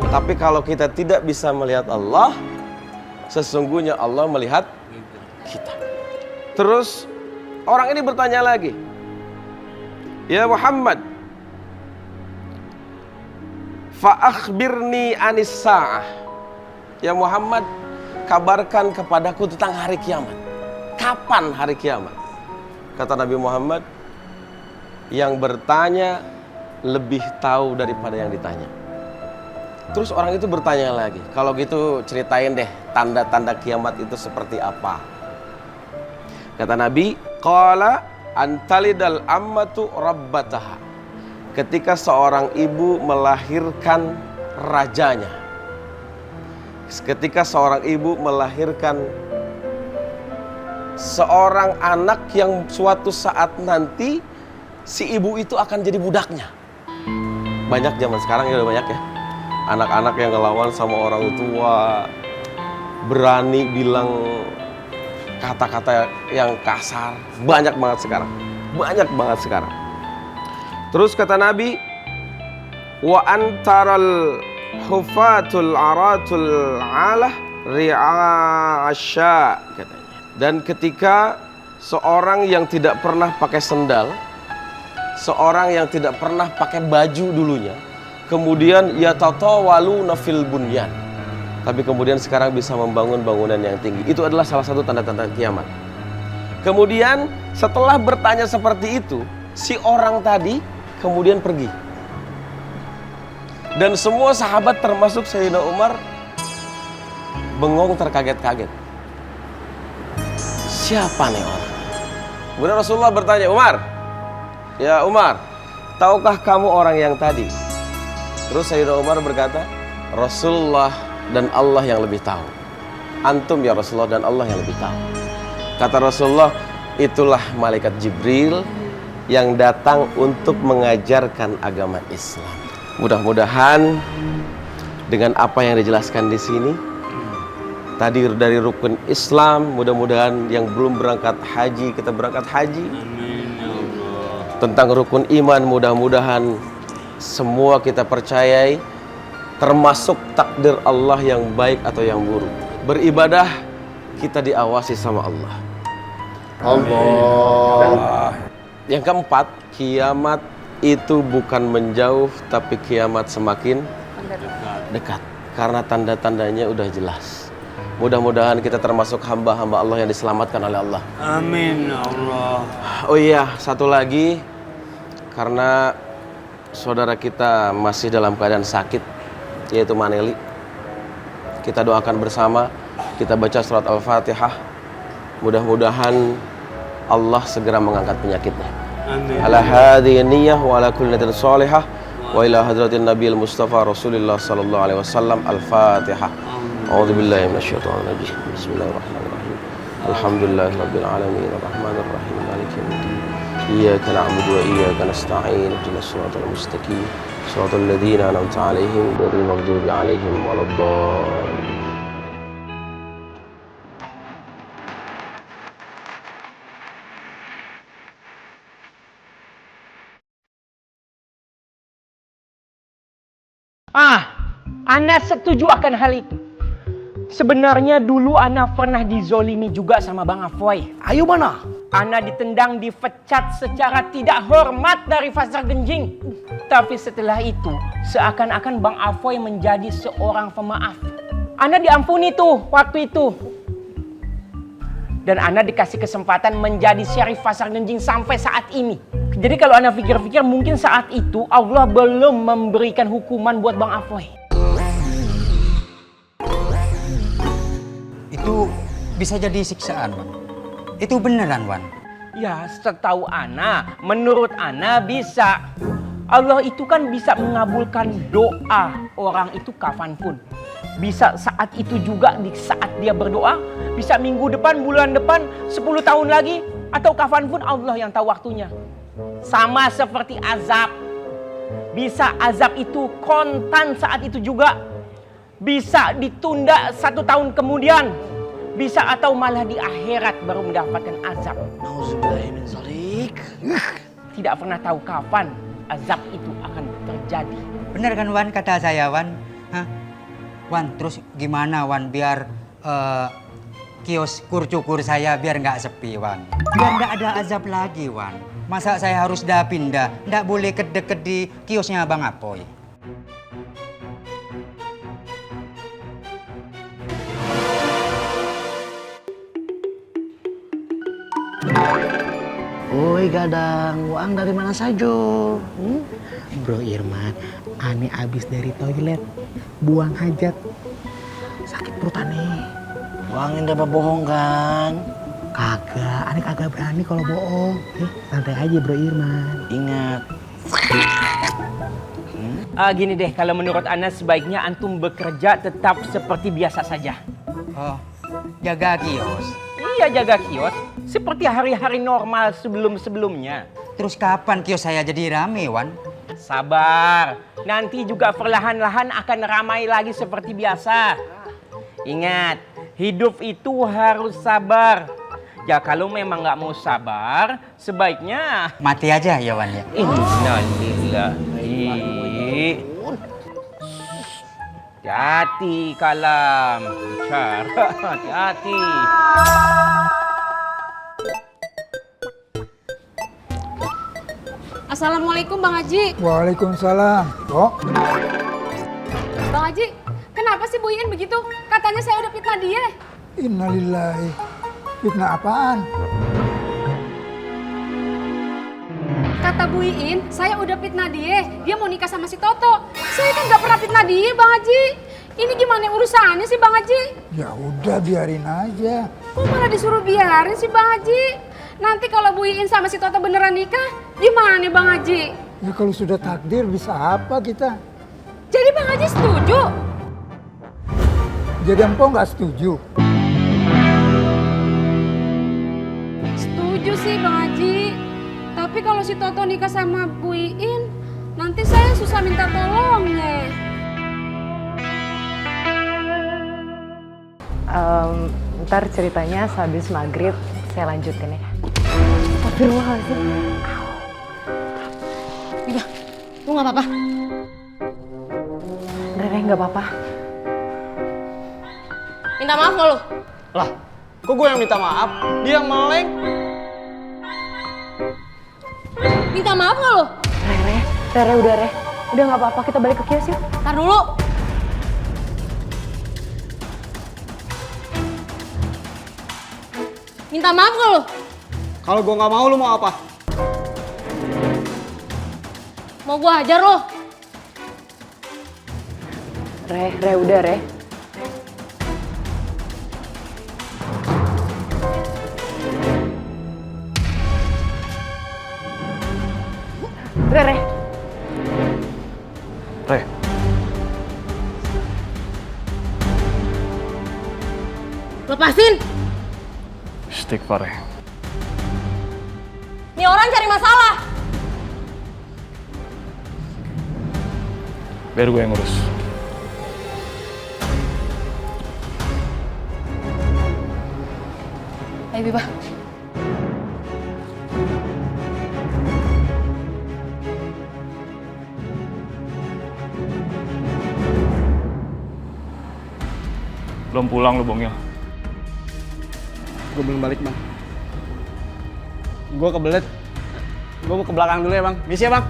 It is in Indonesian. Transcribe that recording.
Tapi kalau kita tidak bisa melihat Allah, sesungguhnya Allah melihat kita. Terus orang ini bertanya lagi, ya Muhammad, fa-akhbirni anis sa'ah. Ya Muhammad, kabarkan kepadaku tentang hari kiamat. Kapan hari kiamat? Kata Nabi Muhammad, yang bertanya lebih tahu daripada yang ditanya. Terus orang itu bertanya lagi, kalau gitu ceritain deh tanda-tanda kiamat itu seperti apa. Kata Nabi, qala antalidal ammatu rabbataha. Ketika seorang ibu melahirkan rajanya. Ketika seorang ibu melahirkan seorang anak yang suatu saat nanti si ibu itu akan jadi budaknya. Banyak zaman sekarang ya, udah banyak ya anak-anak yang ngelawan sama orang tua, berani bilang kata-kata yang kasar. Banyak banget sekarang. Banyak banget sekarang. Terus kata Nabi, wa antaral hufatul aratul alah ri'asya, katanya. Dan ketika seorang yang tidak pernah pakai sendal, seorang yang tidak pernah pakai baju dulunya, kemudian yatatawaluna fil bunyan, tapi kemudian sekarang bisa membangun bangunan yang tinggi. Itu adalah salah satu tanda-tanda kiamat. Kemudian setelah bertanya seperti itu, si orang tadi kemudian pergi. Dan semua sahabat termasuk Sayyidina Umar bengong terkaget-kaget. Siapa nih orang? Kemudian Rasulullah bertanya, Umar, ya Umar, tahukah kamu orang yang tadi? Terus Sayyidina Umar berkata, Rasulullah dan Allah yang lebih tahu. Antum ya Rasulullah dan Allah yang lebih tahu. Kata Rasulullah, itulah malaikat Jibril yang datang untuk mengajarkan agama Islam. Mudah-mudahan dengan apa yang dijelaskan di sini tadi dari rukun Islam, mudah-mudahan yang belum berangkat haji kita berangkat haji. Amin ya Allah. Tentang rukun iman, mudah-mudahan semua kita percayai, termasuk takdir Allah yang baik atau yang buruk. Beribadah kita diawasi sama Allah. Allah. Yang keempat, kiamat itu bukan menjauh, tapi kiamat semakin dekat. Karena tanda-tandanya udah jelas. Mudah-mudahan kita termasuk hamba-hamba Allah yang diselamatkan oleh Allah. Amin ya Allah. Oh iya, satu lagi, karena saudara kita masih dalam keadaan sakit, yaitu Maneli. Kita doakan bersama, kita baca surat Al-Fatihah. Mudah-mudahan Allah segera mengangkat penyakitnya. Amin. Ala hadhihi niyyah wa ala kulli niyatin shalihah wa ila hadratin nabiyil mustafa Rasulillah sallallahu alaihi wasallam. Al-Fatihah. A'udzu billahi minasyaitonir rajim. Bismillahirrahmanirrahim. Alhamdulillahirabbil alamin arrahmanir rahim maliki yaumiddin. Iyyaka na'budu wa iyyaka nasta'in. Ihdinas siratal mustaqim. Shiratal ladzina an'amta 'alaihim ghairil maghdubi 'alaihim waladdallin. Ana setuju akan hal itu. Sebenarnya dulu Ana pernah dizolimi juga sama Bang Afoy. Ayo mana? Ana ditendang, difecat secara tidak hormat dari Pasar Genjing. Tapi setelah itu, seakan-akan Bang Afoy menjadi seorang pemaaf. Ana diampuni tuh waktu itu. Dan Ana dikasih kesempatan menjadi Syarif Pasar Genjing sampai saat ini. Jadi kalau Ana pikir-pikir, mungkin saat itu Allah belum memberikan hukuman buat Bang Afoy. Itu bisa jadi siksaan, Wan. Itu beneran, Wan. Ya, setahu Ana, menurut Ana bisa. Allah itu kan bisa mengabulkan doa orang itu kapanpun. Bisa saat itu juga, di saat dia berdoa, bisa minggu depan, bulan depan, 10 tahun lagi, atau kapanpun Allah yang tahu waktunya. Sama seperti azab. Bisa azab itu kontan saat itu juga. Bisa ditunda 1 tahun kemudian. Bisa atau malah di akhirat baru mendapatkan azab. Nauzubillahiminzalik. Tidak pernah tahu kapan azab itu akan terjadi. Bener kan, Wan, kata saya, Wan? Hah? Wan, terus gimana Wan biar kios cukur saya biar nggak sepi Wan? Biar nggak ada azab lagi Wan. Masa saya harus dah pindah? Nggak boleh deket di kiosnya Bang Apoy. Woi Gadang, uang dari mana saja? Bro Irman, aneh abis dari toilet, buang hajat, sakit perut aneh. Uangin dapat bohong kan? Kagak, aneh kagak berani kalau bohong. Santai aja Bro Irman. Ingat. Gini deh, kalau menurut Ana sebaiknya antum bekerja tetap seperti biasa saja. Oh, jaga kios. Iya, jaga kios seperti hari-hari normal sebelum-sebelumnya. Terus kapan kios saya jadi rame Wan? Sabar, nanti juga perlahan-lahan akan ramai lagi seperti biasa. Ingat, hidup itu harus sabar. Ya kalau memang nggak mau sabar, sebaiknya Mati aja ya Wan ya? innalillahi. Hati-hati kalam bicara, hati-hati. Assalamualaikum Bang Haji. Waalaikumsalam. Kok? Bang Haji, kenapa sih Bu Iin begitu? Katanya saya udah fitnah dia. Innalillahi. Fitnah apaan? Kata Bu Iin, saya udah fitnah dia. Dia mau nikah sama si Toto. Saya kan gak pernah fitnah dia Bang Haji. Ini gimana urusannya sih Bang Haji? Ya udah biarin aja. Kok malah disuruh biarin sih Bang Haji? Nanti kalau Bu Iin sama si Toto beneran nikah, gimana nih Bang Haji? Ya kalau sudah takdir bisa apa kita? Jadi Bang Haji setuju? Jadi empok nggak setuju? Setuju sih Bang Haji. Tapi kalau si Toto nikah sama Bu Iin, nanti saya susah minta tolongnya. Ntar ceritanya sehabis maghrib saya lanjutin ya. Astagfirullahaladzim. Iya, lu gak apa-apa? Rere nggak apa-apa. Minta maaf gak lu? Lah, kok gue yang minta maaf? Dia yang meleng. Minta maaf gak lu? Rere udah Re. Udah nggak apa-apa, kita balik ke kios yuk. Ntar dulu. Minta maaf gak lu? Kalau gue nggak mau, lu mau apa? Mau gua hajar lu? Re udah Re. Re. Lepasin! Istighfar ya. Nih orang cari masalah! Biar gue yang ngurus. Ayo Bibah. Belum pulang lu, Bongil. Gue belum balik, Bang. Gue kebelet. Gue mau ke belakang dulu ya, Bang. Misi ya, Bang.